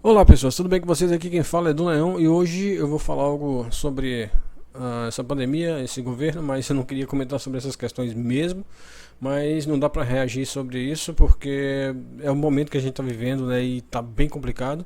Olá pessoas, tudo bem com vocês? Aqui quem fala é do Leão e hoje eu vou falar algo sobre essa pandemia, esse governo, mas eu não queria comentar sobre essas questões mesmo, mas não dá para reagir sobre isso porque é o momento que a gente está vivendo, né, e tá bem complicado.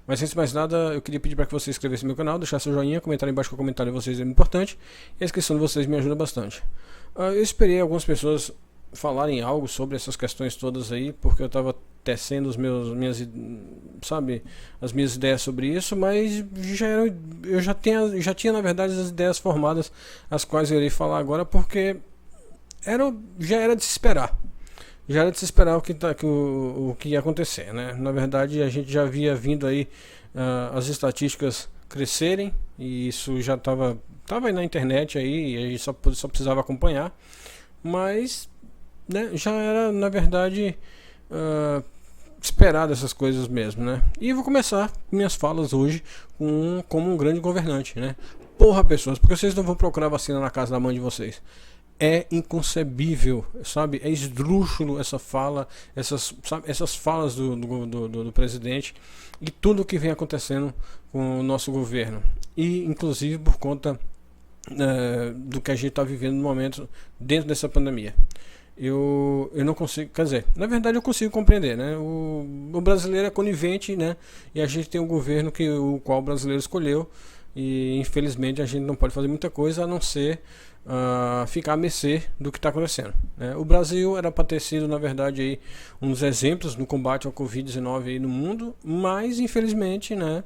Mas antes de mais nada, eu queria pedir para que você se inscrevesse no meu canal, deixasse seu joinha, comentar aí embaixo que o comentário de vocês é muito importante e a inscrição de vocês me ajuda bastante. Eu esperei algumas pessoas falarem algo sobre essas questões todas aí, porque eu estava tecendo sabe, as minhas ideias sobre isso, mas eu já tinha na verdade as ideias formadas, as quais eu irei falar agora, porque já era de se esperar. Já era de se esperar o que ia acontecer, né? Na verdade, a gente já havia vindo aí as estatísticas crescerem, e isso já tava aí na internet aí, e a gente só precisava acompanhar, mas né, já era na verdade esperado essas coisas mesmo, né? E eu vou começar minhas falas hoje como um grande governante, né? Porra, pessoas, porque vocês não vão procurar vacina na casa da mãe de vocês? É inconcebível, sabe? É esdrúxulo essa fala, essas falas do presidente e tudo o que vem acontecendo com o nosso governo. E inclusive por conta do que a gente está vivendo no momento dentro dessa pandemia. Eu não consigo, quer dizer, na verdade eu consigo compreender, né? O brasileiro é conivente, né? E a gente tem um governo o qual o brasileiro escolheu, e infelizmente a gente não pode fazer muita coisa a não ser ficar à mercê do que está acontecendo, né? O Brasil era para ter sido, na verdade, aí, um dos exemplos no combate ao Covid-19 aí no mundo, mas infelizmente, né?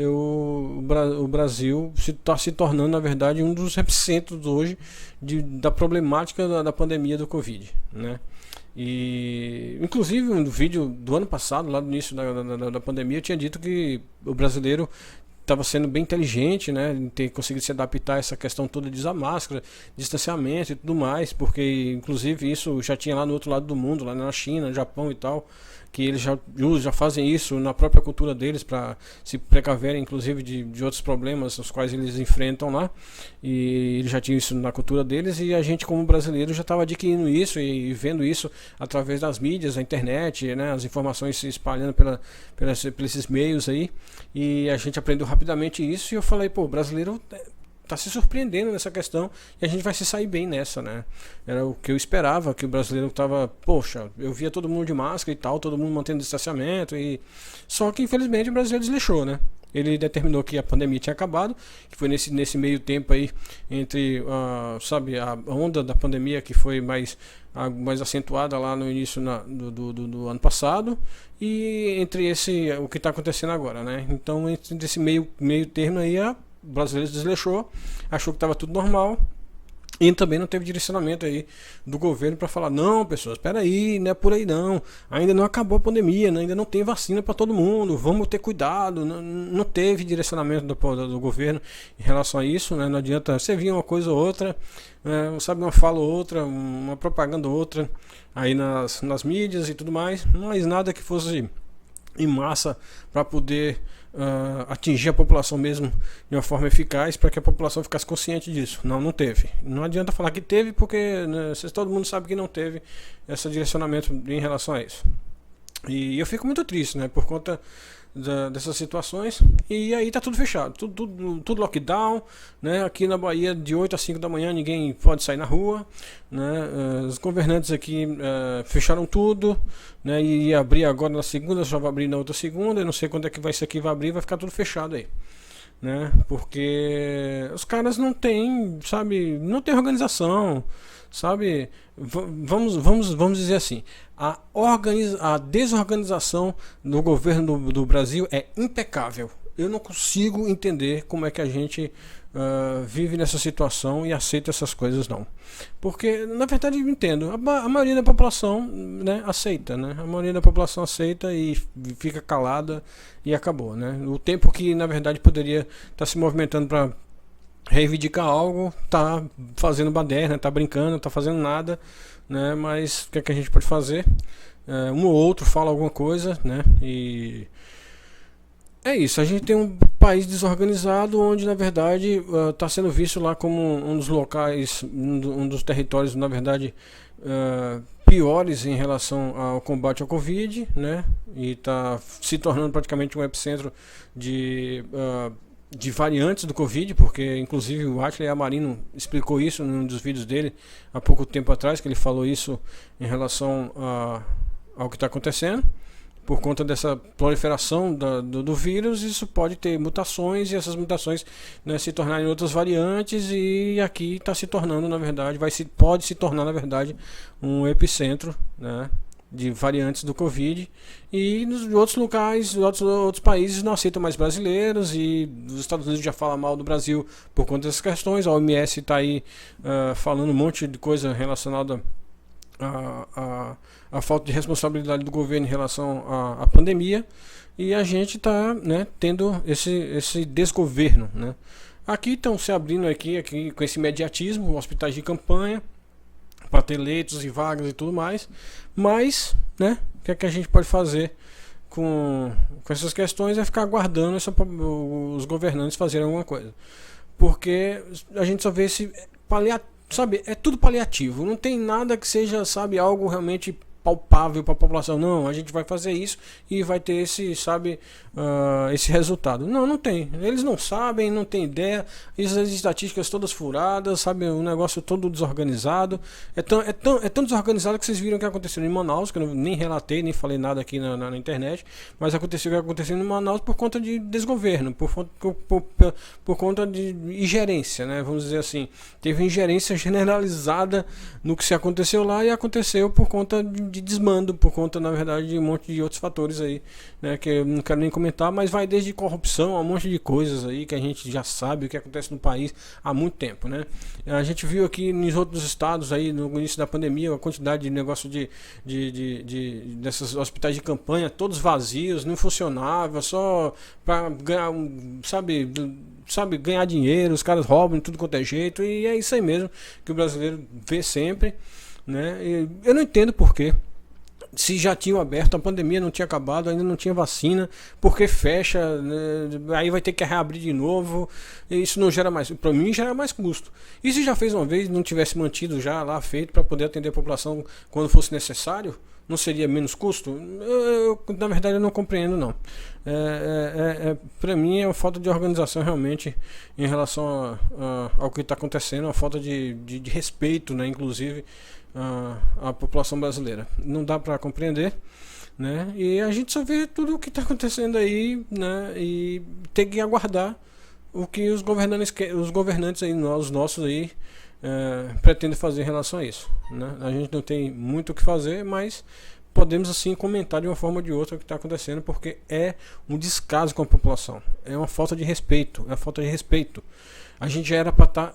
O Brasil está se tornando, na verdade, um dos epicentros hoje da problemática da pandemia do Covid, né? E, inclusive, um vídeo do ano passado, lá no início da pandemia, eu tinha dito que o brasileiro estava sendo bem inteligente, né, em ter conseguido se adaptar a essa questão toda de usar máscara, distanciamento e tudo mais, porque inclusive isso já tinha lá no outro lado do mundo, lá na China, no Japão e tal, que eles já fazem isso na própria cultura deles para se precaverem, inclusive de outros problemas os quais eles enfrentam lá, e eles já tinham isso na cultura deles, e a gente como brasileiro já estava adquirindo isso e vendo isso através das mídias, da internet, né, as informações se espalhando por esses meios aí, e a gente aprendeu rapidamente isso, e eu falei, pô, o brasileiro tá se surpreendendo nessa questão e a gente vai se sair bem nessa, né? Era o que eu esperava, que o brasileiro tava, poxa, eu via todo mundo de máscara e tal, todo mundo mantendo distanciamento, e só que infelizmente o brasileiro desleixou, né? Ele determinou que a pandemia tinha acabado, que foi nesse meio tempo aí entre sabe, a onda da pandemia que foi mais acentuada lá no início do ano passado, e entre o que está acontecendo agora, né? Então, entre esse meio termo aí, o brasileiro desleixou, achou que estava tudo normal, e também não teve direcionamento aí do governo para falar, não, pessoas, espera aí, não é por aí não, ainda não acabou a pandemia, ainda não tem vacina para todo mundo, vamos ter cuidado. Não teve direcionamento do governo em relação a isso, né? Não adianta você vir uma coisa ou outra, sabe, uma fala ou outra, uma propaganda ou outra aí nas mídias e tudo mais, mas nada que fosse em massa para poder atingir a população mesmo de uma forma eficaz, para que a população ficasse consciente disso. Não teve. Não adianta falar que teve, porque né, todo mundo sabe que não teve esse direcionamento em relação a isso. E eu fico muito triste, né, por conta dessas situações. E aí tá tudo fechado, tudo lockdown, né? Aqui na Bahia de 8 a 5 da manhã ninguém pode sair na rua, né? Os governantes aqui fecharam tudo, né? E ia abrir agora na segunda, só vai abrir na outra segunda. Eu não sei quando é que isso aqui vai abrir, vai ficar tudo fechado aí, né? Porque os caras não têm, sabe, não tem organização, sabe? Vamos dizer assim, a desorganização do governo do Brasil é impecável. Eu não consigo entender como é que a gente vive nessa situação e aceita essas coisas, não. Porque, na verdade, eu entendo. A maioria da população, né, aceita, né? A maioria da população aceita e fica calada e acabou, né? O tempo que, na verdade, poderia estar se movimentando para reivindicar algo, tá fazendo baderna, tá brincando, tá fazendo nada, né? Mas o que é que a gente pode fazer? Um ou outro fala alguma coisa, né? E é isso, a gente tem um país desorganizado onde na verdade está sendo visto lá como um dos locais, um dos territórios na verdade piores em relação ao combate ao Covid, né? E está se tornando praticamente um epicentro de variantes do Covid, porque inclusive o Atley Amarino explicou isso num dos vídeos dele há pouco tempo atrás, que ele falou isso em relação ao que está acontecendo. Por conta dessa proliferação do vírus, isso pode ter mutações, e essas mutações, né, se tornarem outras variantes, e aqui está se tornando, na verdade, pode se tornar, na verdade, um epicentro, né, de variantes do Covid. E nos outros locais, outros países não aceitam mais brasileiros, e os Estados Unidos já falam mal do Brasil por conta dessas questões. A OMS está aí falando um monte de coisa relacionada a falta de responsabilidade do governo em relação à pandemia, e a gente está, né, tendo esse desgoverno, né. Aqui estão se abrindo aqui com esse mediatismo, hospitais de campanha para ter leitos e vagas e tudo mais, mas, né, o que é que a gente pode fazer com essas questões? É ficar aguardando os governantes fazerem alguma coisa, porque a gente só vê esse paliativo. Sabe, é tudo paliativo, não tem nada que seja, sabe, algo realmente palpável para a população. Não, a gente vai fazer isso e vai ter esse, sabe, esse resultado. Não tem. Eles não sabem, não tem ideia. Essas estatísticas todas furadas, sabe, um negócio todo desorganizado. É tão desorganizado que vocês viram o que aconteceu em Manaus, que eu nem relatei, nem falei nada aqui na internet, mas aconteceu o que aconteceu em Manaus por conta de desgoverno, por conta de ingerência, né? Vamos dizer assim. Teve ingerência generalizada no que se aconteceu lá, e aconteceu por conta de desmando, por conta, na verdade, de um monte de outros fatores aí, né, que eu não quero nem comentar, mas vai desde corrupção a um monte de coisas aí que a gente já sabe o que acontece no país há muito tempo, né? A gente viu aqui nos outros estados aí no início da pandemia a quantidade de negócio desses hospitais de campanha todos vazios, não funcionava, só para ganhar, sabe, ganhar dinheiro, os caras roubam de tudo quanto é jeito, e é isso aí mesmo que o brasileiro vê sempre, né? E eu não entendo por quê. Se já tinham aberto, a pandemia não tinha acabado, ainda não tinha vacina, porque fecha, né? Aí vai ter que reabrir de novo, e isso não gera mais, para mim gera mais custo. E se já fez uma vez, não tivesse mantido já lá feito para poder atender a população quando fosse necessário, não seria menos custo? Na verdade eu não compreendo, não. Para mim é uma falta de organização realmente em relação ao que está acontecendo, uma falta de respeito, né, inclusive a população brasileira. Não dá para compreender, né? E a gente só vê tudo o que está acontecendo aí, né? E tem que aguardar o que os governantes aí, os nossos aí, pretendem fazer em relação a isso, né? A gente não tem muito o que fazer, mas podemos assim comentar de uma forma ou de outra o que está acontecendo, porque é um descaso com a população, é uma falta de respeito, A gente já era para estar,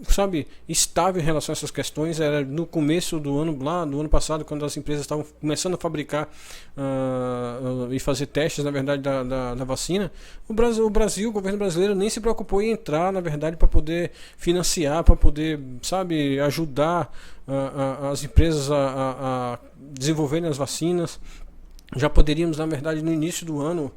sabe, estável em relação a essas questões. Era no começo do ano passado, quando as empresas estavam começando a fabricar e fazer testes, na verdade, da vacina. O governo brasileiro nem se preocupou em entrar, na verdade, para poder financiar, para poder, sabe, ajudar as empresas a desenvolverem as vacinas. Já poderíamos, na verdade, no início do ano,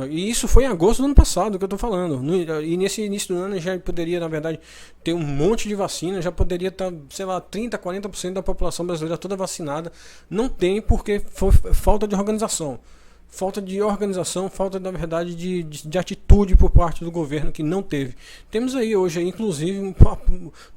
e isso foi em agosto do ano passado que eu estou falando, e nesse início do ano já poderia, na verdade, ter um monte de vacina, já poderia estar, sei lá, 30%, 40% da população brasileira toda vacinada. Não tem, porque foi falta de organização. Falta, na verdade, de atitude por parte do governo, que não teve. Temos aí hoje, inclusive,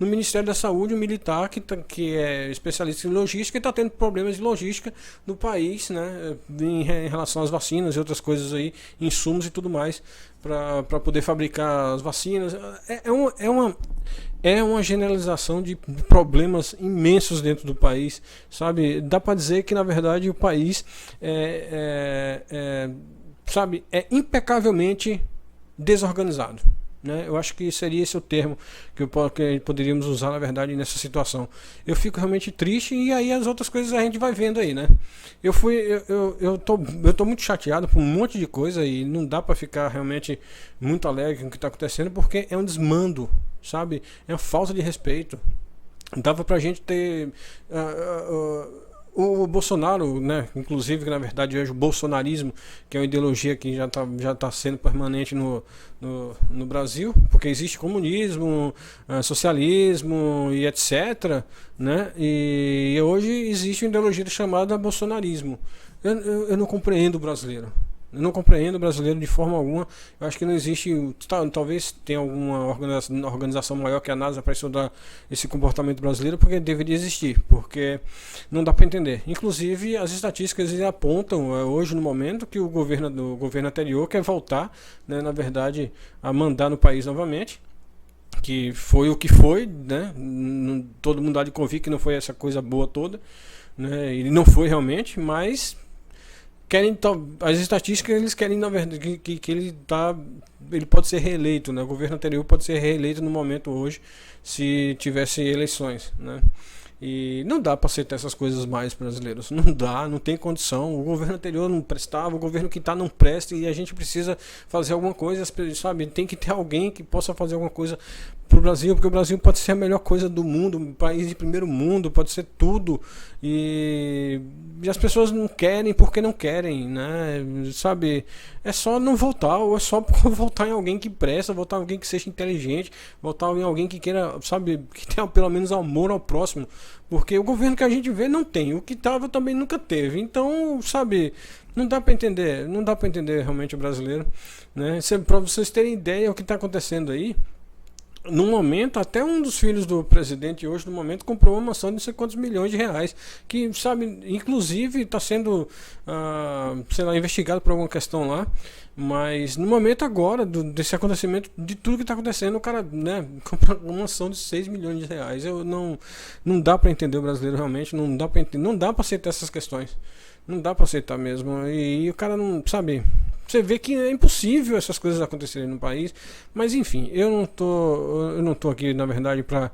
no Ministério da Saúde, um militar que é especialista em logística e está tendo problemas de logística no país, né, em relação às vacinas e outras coisas aí, insumos e tudo mais, para poder fabricar as vacinas. É uma generalização de problemas imensos dentro do país, sabe? Dá para dizer que, na verdade, o país sabe, é impecavelmente desorganizado, né? Eu acho que seria esse o termo que poderíamos usar, na verdade, nessa situação. Eu fico realmente triste, e aí as outras coisas a gente vai vendo aí, né? Eu tô muito chateado por um monte de coisa, e não dá para ficar realmente muito alegre com o que está acontecendo, porque é um desmando, sabe? É uma falta de respeito. Dava pra gente ter O Bolsonaro, né, inclusive, que na verdade hoje o bolsonarismo, que é uma ideologia que já tá sendo permanente no Brasil, porque existe comunismo, socialismo e etc. Né, e hoje existe uma ideologia chamada bolsonarismo. Eu não compreendo o brasileiro. Eu não compreendo o brasileiro de forma alguma. Eu acho que não existe. Talvez tenha alguma organização maior que a NASA para estudar esse comportamento brasileiro, porque deveria existir, porque não dá para entender. Inclusive, as estatísticas apontam hoje, no momento, que o governo anterior quer voltar, né, na verdade, a mandar no país novamente. Que foi o que foi, né? Todo mundo há de convir que não foi essa coisa boa toda, né? E não foi realmente, mas querem, as estatísticas eles querem, na verdade, que ele pode ser reeleito, né? O governo anterior pode ser reeleito no momento hoje, se tivesse eleições, né? E não dá para aceitar essas coisas mais brasileiros. Não dá, não tem condição. O governo anterior não prestava, o governo que está não presta, e a gente precisa fazer alguma coisa, sabe? Tem que ter alguém que possa fazer alguma coisa pro Brasil, porque o Brasil pode ser a melhor coisa do mundo, um país de primeiro mundo, pode ser tudo. E as pessoas não querem porque não querem, né? Sabe? É só não votar, ou é só votar em alguém que presta, votar em alguém que seja inteligente, votar em alguém que queira, sabe, que tenha pelo menos amor ao próximo. Porque o governo que a gente vê não tem, o que estava também nunca teve. Então, sabe, não dá para entender, não dá para entender realmente o brasileiro, né? Para vocês terem ideia do que está acontecendo aí. No momento, até um dos filhos do presidente hoje, no momento, comprou uma mansão de não sei quantos milhões de reais, que, sabe, inclusive está sendo, sei lá, investigado por alguma questão lá, mas no momento agora, desse acontecimento, de tudo que está acontecendo, o cara, né, comprou uma mansão de 6 milhões de reais. Não dá para entender o brasileiro realmente, não dá para aceitar essas questões, não dá para aceitar mesmo, e o cara não, sabe... Você vê que é impossível essas coisas acontecerem no país, mas enfim, eu não tô aqui, na verdade, para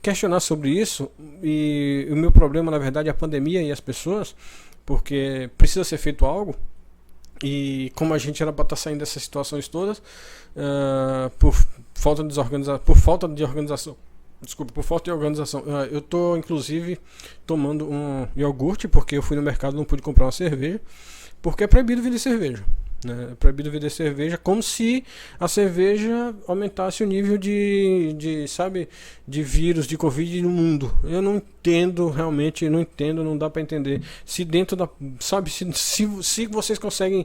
questionar sobre isso. E o meu problema, na verdade, é a pandemia e as pessoas, porque precisa ser feito algo. E como a gente era para estar saindo dessas situações todas, por falta de organização. Desculpa, por falta de organização. Eu tô, inclusive, tomando um iogurte, porque eu fui no mercado e não pude comprar uma cerveja. Porque é proibido vender cerveja, né? É proibido vender cerveja, como se a cerveja aumentasse o nível sabe, de vírus, de Covid no mundo. Eu não entendo, realmente, não dá para entender. Se dentro da, sabe, se vocês conseguem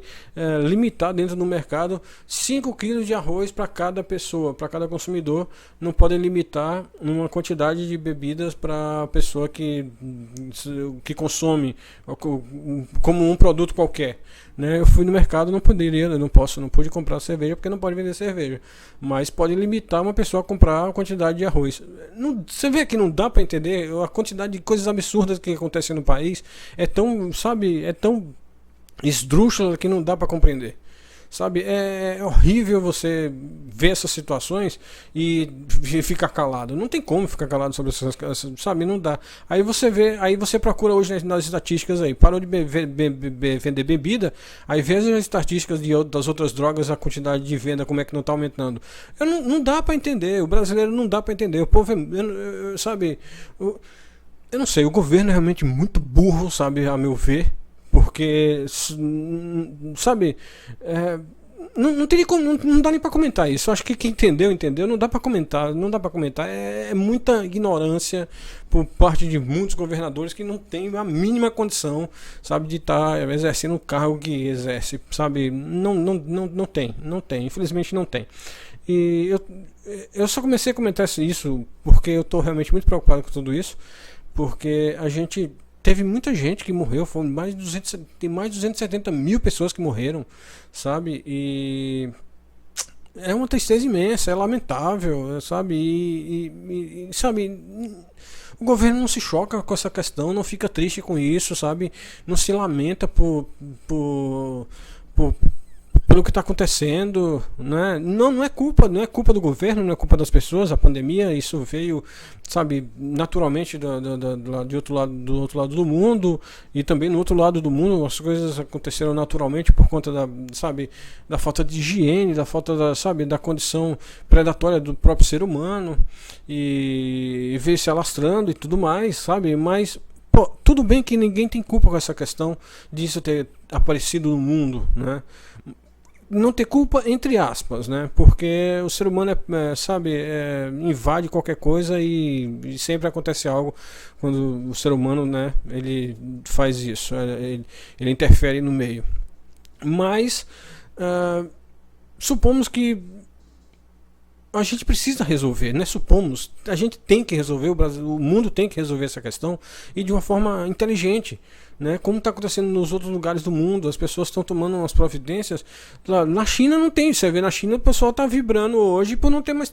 limitar dentro do mercado 5 quilos de arroz para cada pessoa, para cada consumidor, não podem limitar uma quantidade de bebidas para a pessoa que consome como um produto qualquer, né? Eu fui no mercado, não pude comprar cerveja porque não pode vender cerveja, mas pode limitar uma pessoa a comprar a quantidade de arroz. Você vê que não dá para entender a quantidade de coisas absurdas que acontecem no país. É tão, sabe, é tão esdrúxula que não dá para compreender. Sabe, é horrível você ver essas situações e ficar calado. Não tem como ficar calado sobre essas coisas, sabe, não dá. Aí você procura hoje nas estatísticas aí, parou de vender bebida, aí vê as estatísticas das outras drogas, a quantidade de venda, como é que não está aumentando. Não dá para entender, o brasileiro não dá para entender, o povo, sabe, eu não sei, o governo é realmente muito burro, sabe, a meu ver. Porque, sabe, não tem como, não dá nem para comentar isso. Eu acho que quem entendeu, não dá para comentar, É muita ignorância por parte de muitos governadores que não tem a mínima condição, sabe, de estar exercendo o cargo que exerce, sabe? Não tem, infelizmente não tem. E eu só comecei a comentar isso porque eu estou realmente muito preocupado com tudo isso, porque a gente teve muita gente que morreu, tem mais de 270 mil pessoas que morreram, sabe? E é uma tristeza imensa, é lamentável, sabe? Sabe, o governo não se choca com essa questão, não fica triste com isso, sabe? Não se lamenta pelo que está acontecendo, né? Não é culpa do governo, não é culpa das pessoas. A pandemia, isso veio, sabe, naturalmente do outro lado do mundo, e também no outro lado do mundo as coisas aconteceram naturalmente por conta da falta de higiene, da falta da condição predatória do próprio ser humano, e veio se alastrando e tudo mais, sabe? Mas Pô, tudo bem que ninguém tem culpa com essa questão disso ter aparecido no mundo, né? Não ter culpa entre aspas, né? Porque o ser humano invade qualquer coisa e sempre acontece algo quando o ser humano, né, ele faz isso, ele interfere no meio. Mas supomos que a gente precisa resolver, né? Supomos, a gente tem que resolver, o mundo tem que resolver essa questão e de uma forma inteligente, né? Como está acontecendo nos outros lugares do mundo, as pessoas estão tomando umas providências. Lá, na China não tem, você vê na China o pessoal está vibrando hoje por não ter mais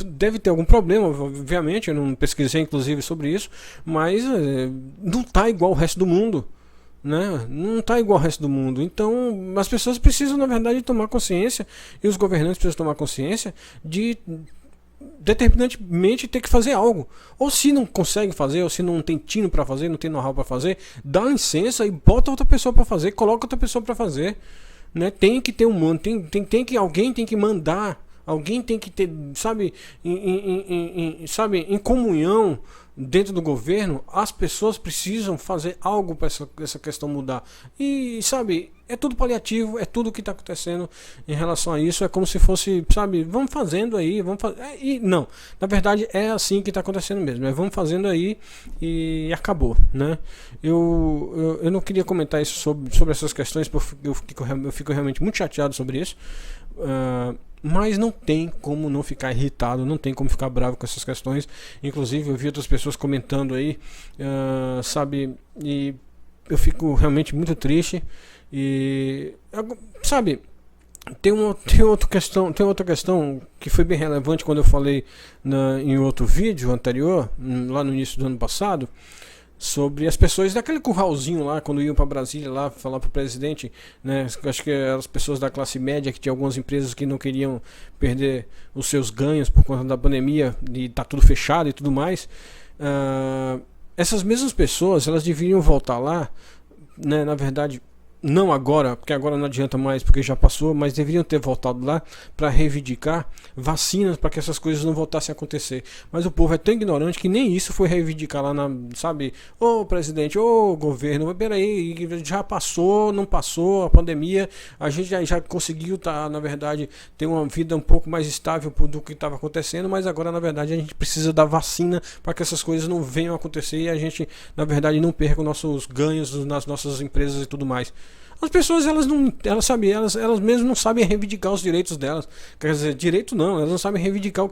deve ter algum problema, obviamente, eu não pesquisei inclusive sobre isso, mas não está igual o resto do mundo. Né? Não está igual ao resto do mundo. Então as pessoas precisam, na verdade, tomar consciência, e os governantes precisam tomar consciência de determinantemente ter que fazer algo. Ou se não consegue fazer, ou se não tem tino para fazer, não tem know-how para fazer, dá licença e bota outra pessoa para fazer, coloca outra pessoa para fazer, né? Tem que ter um mando, alguém tem que mandar, alguém tem que ter, sabe, em comunhão dentro do governo. As pessoas precisam fazer algo para essa questão mudar. E, sabe, é tudo paliativo, é tudo o que está acontecendo em relação a isso. É como se fosse, sabe, vamos fazendo aí, vamos fazer. E não, na verdade é assim que está acontecendo mesmo. Vamos fazendo aí e acabou, né? Eu não queria comentar isso sobre essas questões, porque eu fico realmente muito chateado sobre isso. Mas não tem como não ficar irritado, não tem como ficar bravo com essas questões. Inclusive eu vi outras pessoas comentando aí, sabe, e eu fico realmente muito triste. E sabe, tem outra questão que foi bem relevante quando eu falei em outro vídeo anterior, lá no início do ano passado, sobre as pessoas daquele curralzinho lá, quando iam para Brasília lá falar para o presidente, né? Acho que eram as pessoas da classe média, que tinha algumas empresas que não queriam perder os seus ganhos por conta da pandemia e tá tudo fechado e tudo mais. Essas mesmas pessoas, elas deveriam voltar lá, né? Na verdade, não agora, porque agora não adianta mais, porque já passou, mas deveriam ter voltado lá para reivindicar vacinas para que essas coisas não voltassem a acontecer. Mas o povo é tão ignorante que nem isso foi reivindicar lá sabe, ô presidente, ô governo, peraí, já passou, não passou a pandemia, a gente já conseguiu, na verdade, ter uma vida um pouco mais estável do que estava acontecendo, mas agora, na verdade, a gente precisa da vacina para que essas coisas não venham a acontecer e a gente, na verdade, não perca os nossos ganhos nas nossas empresas e tudo mais. As pessoas, elas mesmo não sabem reivindicar os direitos delas. Quer dizer, direito não, elas não sabem reivindicar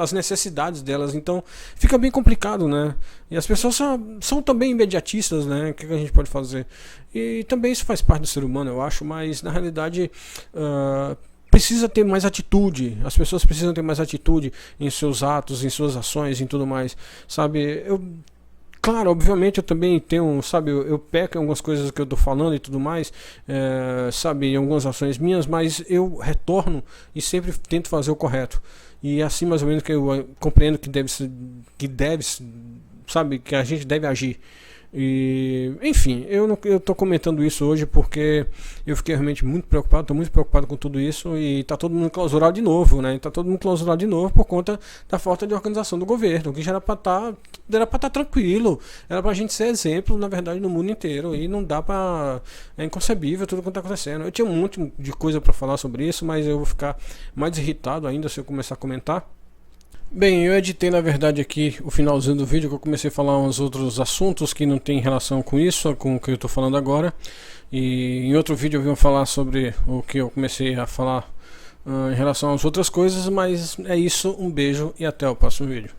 as necessidades delas. Então fica bem complicado, né? E as pessoas são também imediatistas, né? O que a gente pode fazer? E também isso faz parte do ser humano, eu acho, mas na realidade precisa ter mais atitude. As pessoas precisam ter mais atitude em seus atos, em suas ações, em tudo mais, sabe? Claro, obviamente eu também tenho, sabe, eu peco em algumas coisas que eu tô falando e tudo mais, sabe, em algumas ações minhas, mas eu retorno e sempre tento fazer o correto. E assim mais ou menos que eu compreendo que sabe, que a gente deve agir. E, enfim, eu tô comentando isso hoje porque eu fiquei realmente muito preocupado, tô muito preocupado com tudo isso e tá todo mundo clausurado de novo, né? Tá todo mundo clausurado de novo por conta da falta de organização do governo, que já era pra estar tranquilo, era pra gente ser exemplo, na verdade, no mundo inteiro, e não dá pra... É inconcebível tudo que tá acontecendo. Eu tinha um monte de coisa pra falar sobre isso, mas eu vou ficar mais irritado ainda se eu começar a comentar. Bem, eu editei na verdade aqui o finalzinho do vídeo, que eu comecei a falar uns outros assuntos que não tem relação com isso, com o que eu estou falando agora. E em outro vídeo eu vim falar sobre o que eu comecei a falar em relação às outras coisas, mas é isso, um beijo e até o próximo vídeo.